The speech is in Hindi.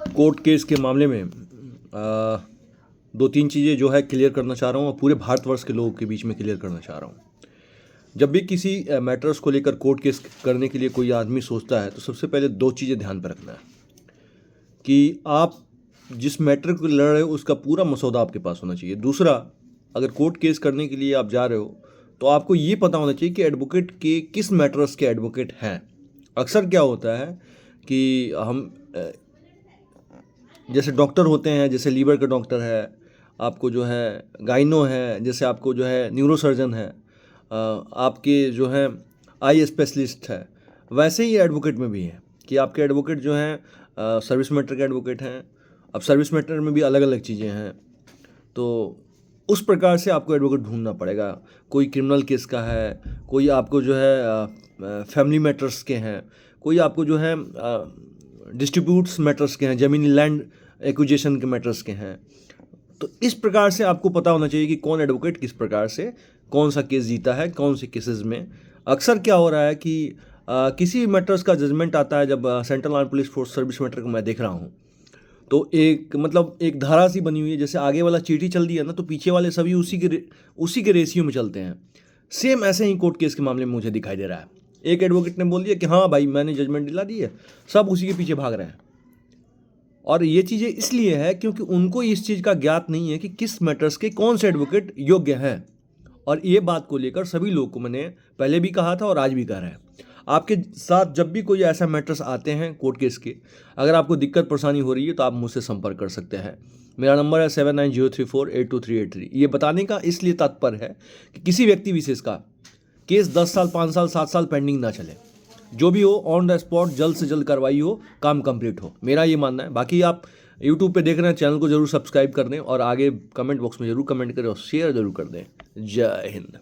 कोर्ट केस के मामले में दो तीन चीज़ें जो है क्लियर करना चाह रहा हूँ और पूरे भारतवर्ष के लोगों के बीच में क्लियर करना चाह रहा हूँ। जब भी किसी मैटर्स को लेकर कोर्ट केस करने के लिए कोई आदमी सोचता है तो सबसे पहले दो चीज़ें ध्यान पर रखना है कि आप जिस मैटर को लड़ रहे हो उसका पूरा मसौदा आपके पास होना चाहिए। दूसरा, अगर कोर्ट केस करने के लिए आप जा रहे हो तो आपको ये पता होना चाहिए कि एडवोकेट के किस मैटर्स के एडवोकेट हैं। अक्सर क्या होता है कि हम जैसे डॉक्टर होते हैं, जैसे लीवर का डॉक्टर है, आपको जो है गाइनो है, जैसे आपको जो है न्यूरोसर्जन है, आपके जो है आई स्पेशलिस्ट है, वैसे ही एडवोकेट में भी है कि आपके एडवोकेट जो हैं सर्विस मैटर के एडवोकेट हैं। अब सर्विस मैटर में भी अलग अलग चीज़ें हैं, तो उस प्रकार से आपको एडवोकेट ढूंढना पड़ेगा। कोई क्रिमिनल केस का है, कोई आपको जो है फैमिली मैटर्स के हैं, कोई आपको जो है डिस्ट्रीब्यूट्स मैटर्स के हैं, ज़मीनी लैंड एक्विजिशन के मैटर्स के हैं। तो इस प्रकार से आपको पता होना चाहिए कि कौन एडवोकेट किस प्रकार से कौन सा केस जीता है, कौन से केसेस में। अक्सर क्या हो रहा है कि किसी भी मैटर्स का जजमेंट आता है, जब central arm police force service matter को मैं देख रहा हूँ तो एक धारा सी बनी हुई है, जैसे आगे वाला चीटी चल दिया ना तो पीछे वाले सभी उसी के रेशियो में चलते हैं। सेम ऐसे ही कोर्ट केस के मामले में मुझे दिखाई दे रहा है। एक एडवोकेट ने बोल दिया कि हाँ भाई मैंने जजमेंट दिला दी है, सब उसी के पीछे भाग रहे हैं। और ये चीज़ें इसलिए है क्योंकि उनको इस चीज़ का ज्ञात नहीं है कि किस मैटर्स के कौन से एडवोकेट योग्य हैं। और ये बात को लेकर सभी लोगों को मैंने पहले भी कहा था और आज भी कह रहा है, आपके साथ जब भी कोई ऐसा मैटर्स आते हैं कोर्ट केस के, अगर आपको दिक्कत परेशानी हो रही है तो आप मुझसे संपर्क कर सकते हैं। मेरा नंबर है 7903482383। ये बताने का इसलिए तात्पर्य है कि किसी व्यक्ति विशेष का केस 10 साल 5 साल 7 साल पेंडिंग ना चले। जो भी हो ऑन द स्पॉट जल्द से जल्द कार्रवाई हो, काम कंप्लीट हो, मेरा ये मानना है। बाकी आप यूट्यूब पे देख रहे हैं, चैनल को जरूर सब्सक्राइब कर दें और आगे कमेंट बॉक्स में जरूर कमेंट करें और शेयर जरूर कर दें। जय हिंद।